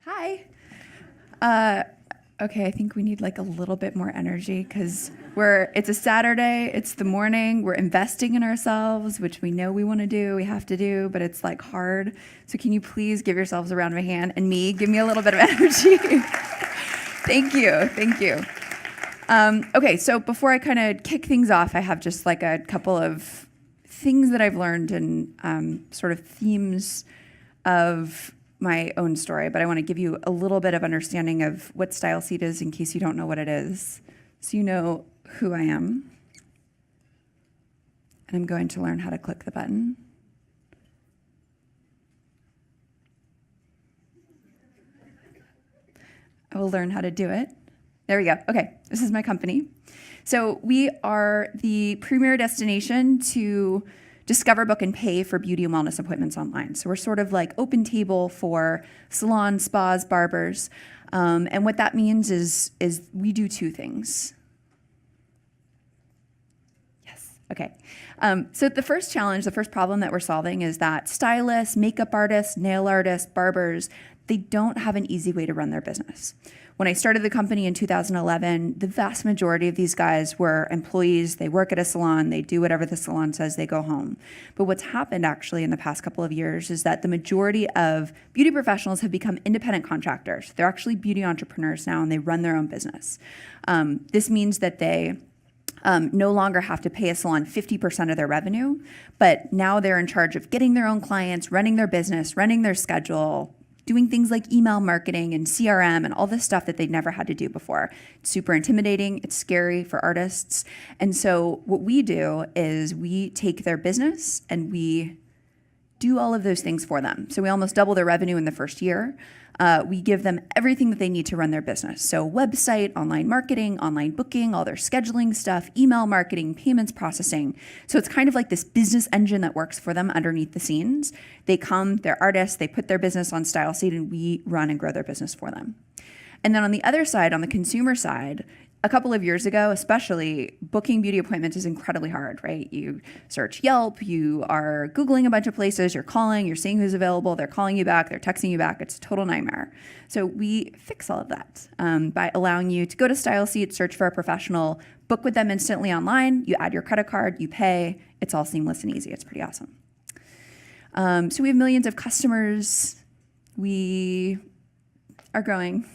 Hi. Okay, I think we need like a little bit more energy because it's a Saturday, it's the morning, we're investing in ourselves, which we know we want to do, we have to do, but it's like hard. So can you please give yourselves a round of a hand and give me a little bit of energy. Thank you. Okay, so before I kind of kick things off, I have just like a couple of things that I've learned and sort of themes of my own story, but I want to give you a little bit of understanding of what StyleSeat is in case you don't know what it is, so you know who I am. And I'm going to learn how to click the button. I will learn how to do it. There we go. Okay, this is my company. So we are the premier destination to discover, book, and pay for beauty and wellness appointments online. So we're sort of like open table for salons, spas, barbers. And what that means is we do two things. Yes, okay. So the first challenge, the first problem that we're solving is that stylists, makeup artists, nail artists, barbers, they don't have an easy way to run their business. When I started the company in 2011, the vast majority of these guys were employees. They work at a salon. They do whatever the salon says. They go home. But what's happened actually in the past couple of years is that the majority of beauty professionals have become independent contractors. They're actually beauty entrepreneurs now, and they run their own business. This means that they no longer have to pay a salon 50% of their revenue, but now they're in charge of getting their own clients, running their business, running their schedule, doing things like email marketing and CRM and all this stuff that they'd never had to do before. It's super intimidating. It's scary for artists. And so what we do is we take their business and we do all of those things for them. So we almost double their revenue in the first year. We give them everything that they need to run their business. So website, online marketing, online booking, all their scheduling stuff, email marketing, payments processing. So it's kind of like this business engine that works for them underneath the scenes. They come, they're artists, they put their business on StyleSeat, and we run and grow their business for them. And then on the other side, on the consumer side, a couple of years ago, especially, booking beauty appointments is incredibly hard, right? You search Yelp, you are Googling a bunch of places, you're calling, you're seeing who's available, they're calling you back, they're texting you back. It's a total nightmare. So we fix all of that by allowing you to go to StyleSeat, search for a professional, book with them instantly online, you add your credit card, you pay, it's all seamless and easy. It's pretty awesome. So we have millions of customers. We are growing.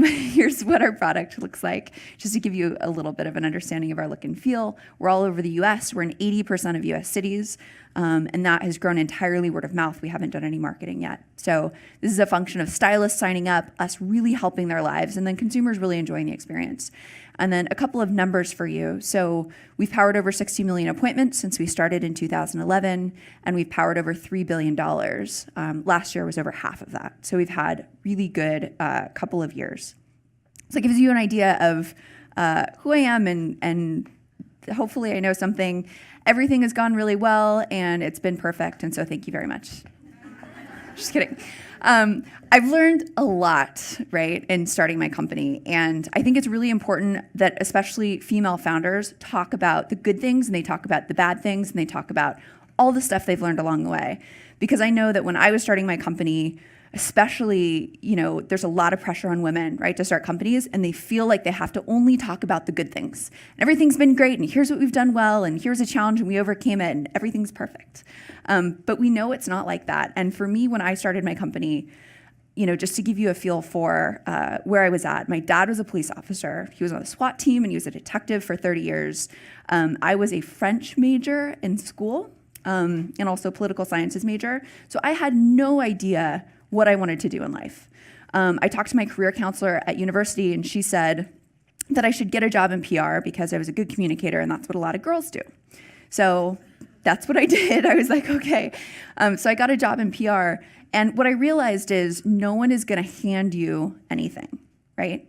Here's what our product looks like, just to give you a little bit of an understanding of our look and feel. We're all over the US. We're in 80% of US cities, and that has grown entirely word of mouth. We haven't done any marketing yet. So this is a function of stylists signing up, us really helping their lives, and then consumers really enjoying the experience. And then a couple of numbers for you. So we've powered over 60 million appointments since we started in 2011, and we've powered over $3 billion. Last year was over half of that. So we've had really good couple of years. So it gives you an idea of who I am, and hopefully I know something. Everything has gone really well, and it's been perfect, and so thank you very much. Just kidding. I've learned a lot, right, in starting my company, and I think it's really important that especially female founders talk about the good things, and they talk about the bad things, and they talk about all the stuff they've learned along the way. Because I know that when I was starting my company, especially, there's a lot of pressure on women, right, to start companies, and they feel like they have to only talk about the good things. And everything's been great, and here's what we've done well, and here's a challenge, and we overcame it, and everything's perfect. But we know it's not like that. And for me, when I started my company, just to give you a feel for where I was at, my dad was a police officer. He was on the SWAT team, and he was a detective for 30 years. I was a French major in school, and also political sciences major. So I had no idea what I wanted to do in life. I talked to my career counselor at university, and she said that I should get a job in PR because I was a good communicator, and that's what a lot of girls do. So that's what I did. I was like, okay. So I got a job in PR, and what I realized is no one is going to hand you anything, right?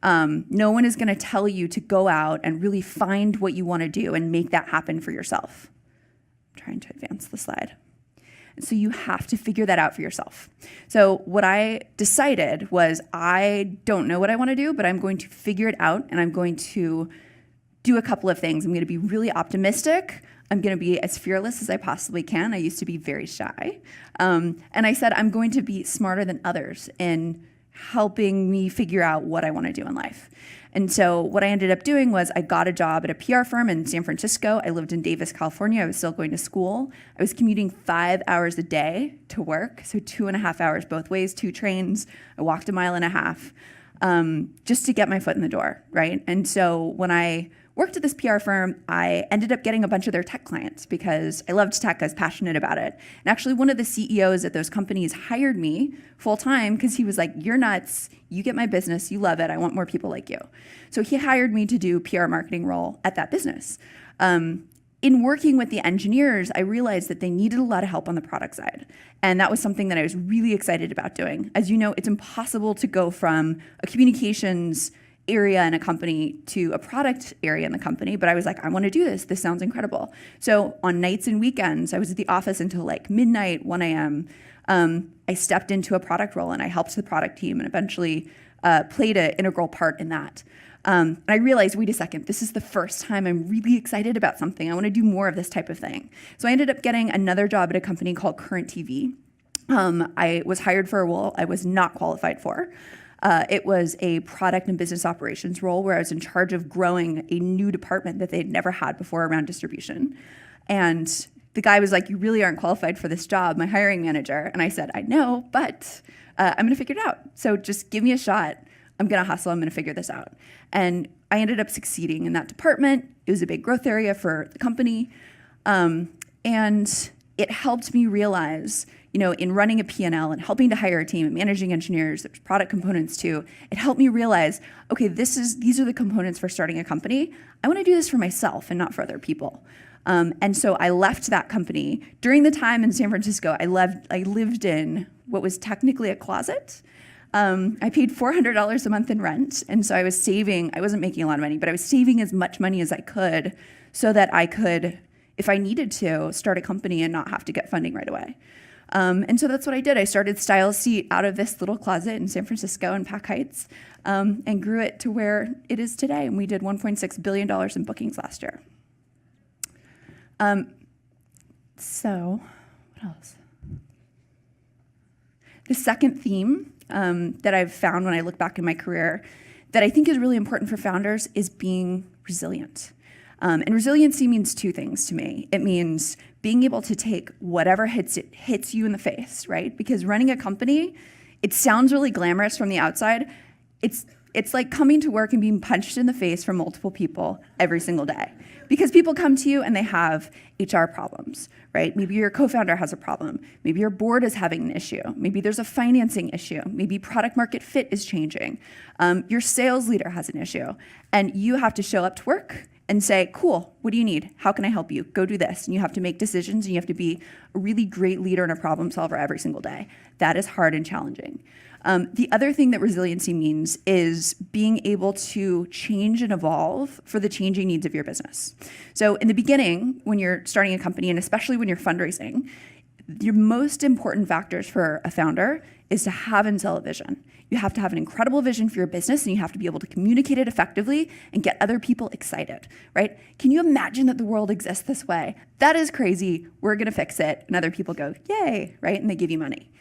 No one is going to tell you to go out and really find what you want to do and make that happen for yourself. I'm trying to advance the slide. So you have to figure that out for yourself. So what I decided was I don't know what I want to do, but I'm going to figure it out, and I'm going to do a couple of things. I'm going to be really optimistic. I'm going to be as fearless as I possibly can. I used to be very shy. And I said, I'm going to be smarter than others in helping me figure out what I want to do in life. And so what I ended up doing was I got a job at a PR firm in San Francisco. I lived in Davis, California. I was still going to school. I was commuting 5 hours a day to work, so 2.5 hours both ways, 2 trains. I walked 1.5 miles just to get my foot in the door, right? And so when I worked at this PR firm, I ended up getting a bunch of their tech clients because I loved tech. I was passionate about it. And actually, one of the CEOs at those companies hired me full time because he was like, "You're nuts. You get my business. You love it. I want more people like you." So he hired me to do PR marketing role at that business. In working with the engineers, I realized that they needed a lot of help on the product side. And that was something that I was really excited about doing. As you know, it's impossible to go from a communications area in a company to a product area in the company, but I was like, I want to do this. This sounds incredible. So on nights and weekends, I was at the office until like midnight, 1 a.m. I stepped into a product role and I helped the product team and eventually played an integral part in that. And I realized, wait a second, this is the first time I'm really excited about something. I want to do more of this type of thing. So I ended up getting another job at a company called Current TV. I was hired for a role I was not qualified for. It was a product and business operations role where I was in charge of growing a new department that they'd never had before around distribution. And the guy was like, "You really aren't qualified for this job," my hiring manager. And I said, "I know, but I'm going to figure it out. So just give me a shot. I'm going to hustle. I'm going to figure this out." And I ended up succeeding in that department. It was a big growth area for the company. And it helped me realize, in running a P&L and helping to hire a team and managing engineers, there's product components too. It helped me realize, okay, these are the components for starting a company. I want to do this for myself and not for other people. And so I left that company. During the time in San Francisco, I lived in what was technically a closet. I paid $400 a month in rent. And so I was saving, I wasn't making a lot of money, but I was saving as much money as I could so that I could, if I needed to, start a company and not have to get funding right away. And so that's what I did. I started StyleSeat out of this little closet in San Francisco in Pac Heights and grew it to where it is today. And we did $1.6 billion in bookings last year. So what else? The second theme that I've found when I look back in my career that I think is really important for founders is being resilient. And resiliency means 2 things to me. It means being able to take whatever hits you in the face, right? Because running a company, it sounds really glamorous from the outside. It's like coming to work and being punched in the face from multiple people every single day. Because people come to you and they have HR problems, right? Maybe your co-founder has a problem. Maybe your board is having an issue. Maybe there's a financing issue. Maybe product market fit is changing. Your sales leader has an issue. And you have to show up to work and say, "Cool, what do you need? How can I help you? Go do this." And you have to make decisions and you have to be a really great leader and a problem solver every single day. That is hard and challenging. The other thing that resiliency means is being able to change and evolve for the changing needs of your business. So in the beginning, when you're starting a company, and especially when you're fundraising, your most important factors for a founder is to have and sell a vision. You have to have an incredible vision for your business, and you have to be able to communicate it effectively and get other people excited, right? Can you imagine that the world exists this way? That is crazy. We're going to fix it. And other people go, "Yay," right? And they give you money.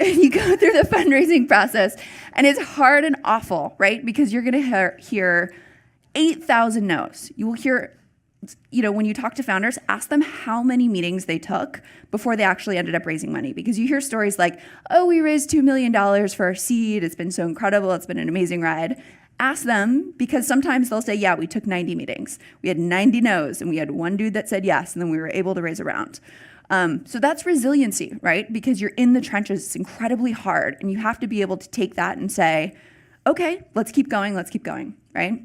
You go through the fundraising process, and it's hard and awful, right? Because you're going to hear 8,000 no's. You will hear, when you talk to founders, ask them how many meetings they took before they actually ended up raising money. Because you hear stories like, "Oh, we raised $2 million for our seed. It's been so incredible. It's been an amazing ride." Ask them, because sometimes they'll say, "Yeah, we took 90 meetings. We had 90 no's, and we had one dude that said yes, and then we were able to raise a round." So that's resiliency, right? Because you're in the trenches. It's incredibly hard. And you have to be able to take that and say, "Okay, let's keep going, right?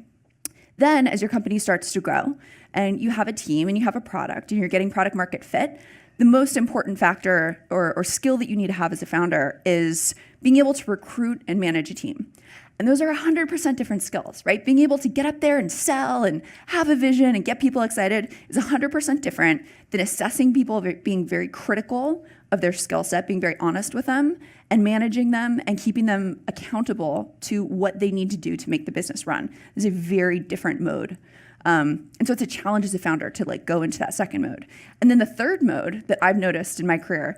Then as your company starts to grow and you have a team and you have a product and you're getting product market fit, the most important factor or skill that you need to have as a founder is being able to recruit and manage a team. And those are 100% different skills, right? Being able to get up there and sell and have a vision and get people excited is 100% different than assessing people, being very critical of their skill set, being very honest with them, and managing them and keeping them accountable to what they need to do to make the business run. It's a very different mode. And so it's a challenge as a founder to like go into that second mode. And then the third mode that I've noticed in my career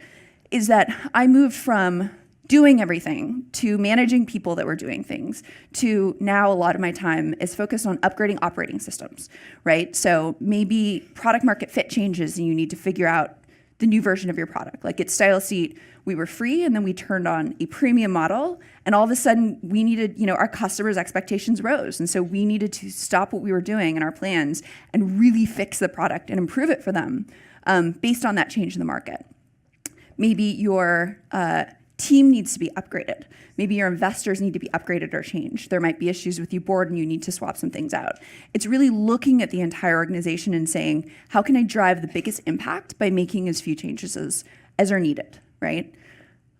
is that I moved from doing everything to managing people that were doing things to now a lot of my time is focused on upgrading operating systems, right? So maybe product market fit changes and you need to figure out the new version of your product. Like at StyleSeat, we were free and then we turned on a premium model and all of a sudden we needed, our customers' expectations rose. And so we needed to stop what we were doing in our plans and really fix the product and improve it for them based on that change in the market. Maybe your team needs to be upgraded. Maybe your investors need to be upgraded or changed. There might be issues with your board and you need to swap some things out. It's really looking at the entire organization and saying, how can I drive the biggest impact by making as few changes as are needed, right?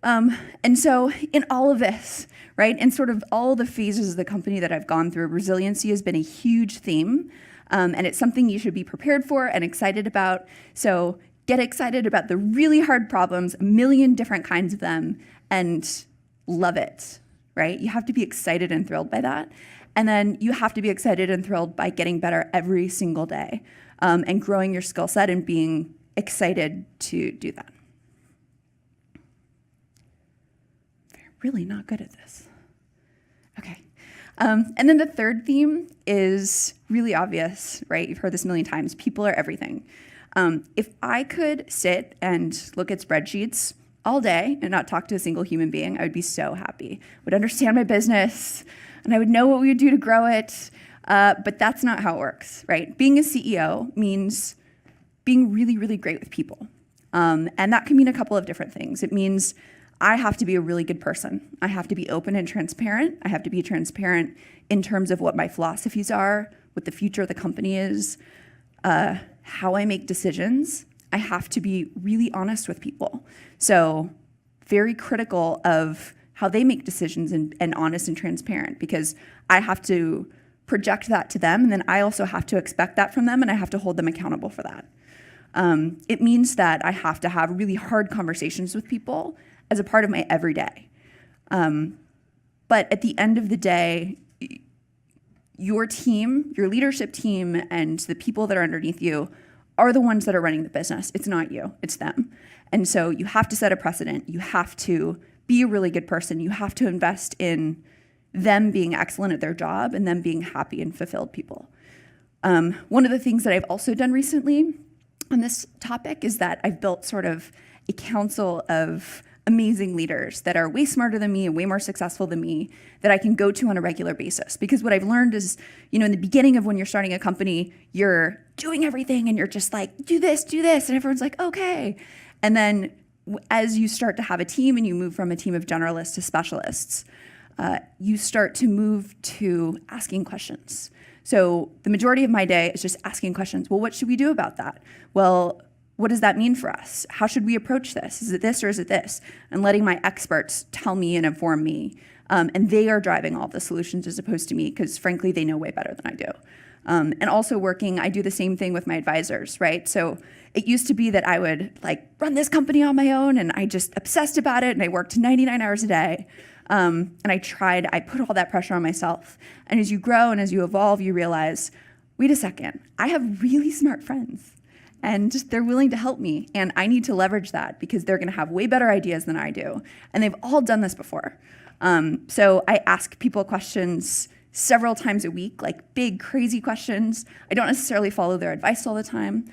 And so in all of this, right, in sort of all the phases of the company that I've gone through, resiliency has been a huge theme, and it's something you should be prepared for and excited about. So get excited about the really hard problems, a million different kinds of them, and love it, right? You have to be excited and thrilled by that. And then you have to be excited and thrilled by getting better every single day and growing your skill set and being excited to do that. They're really not good at this. Okay. And then the third theme is really obvious, right? You've heard this a million times. People are everything. If I could sit and look at spreadsheets all day and not talk to a single human being, I would be so happy. I would understand my business, and I would know what we would do to grow it, but that's not how it works, right? Being a CEO means being really, really great with people, and that can mean a couple of different things. It means I have to be a really good person. I have to be open and transparent. I have to be transparent in terms of what my philosophies are, what the future of the company is, how I make decisions. I have to be really honest with people. So very critical of how they make decisions and honest and transparent, because I have to project that to them, and then I also have to expect that from them, and I have to hold them accountable for that. It means that I have to have really hard conversations with people as a part of my everyday. But at the end of the day, your team, your leadership team, and the people that are underneath you are the ones that are running the business. It's not you, it's them. And so you have to set a precedent. You have to be a really good person. You have to invest in them being excellent at their job and them being happy and fulfilled people. One of the things that I've also done recently on this topic is that I've built sort of a council of amazing leaders that are way smarter than me and way more successful than me that I can go to on a regular basis. Because what I've learned is, in the beginning of when you're starting a company, you're doing everything and you're just like, do this, and everyone's like, okay. And then as you start to have a team and you move from a team of generalists to specialists, you start to move to asking questions. So the majority of my day is just asking questions. Well, what should we do about that? Well, what does that mean for us? How should we approach this? Is it this or is it this? And letting my experts tell me and inform me. And they are driving all the solutions as opposed to me, because frankly, they know way better than I do. And also I do the same thing with my advisors, right? So it used to be that I would run this company on my own and I just obsessed about it and I worked 99 hours a day. And I put all that pressure on myself. And as you grow and as you evolve, you realize, wait a second, I have really smart friends. And they're willing to help me, and I need to leverage that because they're gonna have way better ideas than I do. And they've all done this before. So I ask people questions several times a week, like big, crazy questions. I don't necessarily follow their advice all the time,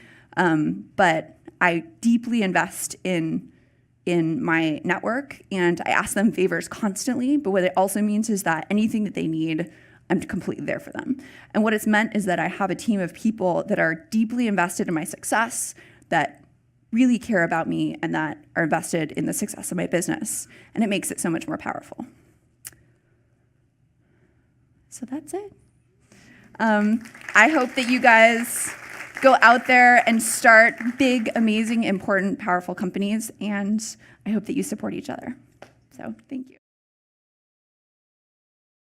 but I deeply invest in my network, and I ask them favors constantly. But what it also means is that anything that they need, I'm completely there for them. And what it's meant is that I have a team of people that are deeply invested in my success, that really care about me, and that are invested in the success of my business. And it makes it so much more powerful. So that's it. I hope that you guys go out there and start big, amazing, important, powerful companies. And I hope that you support each other. So thank you.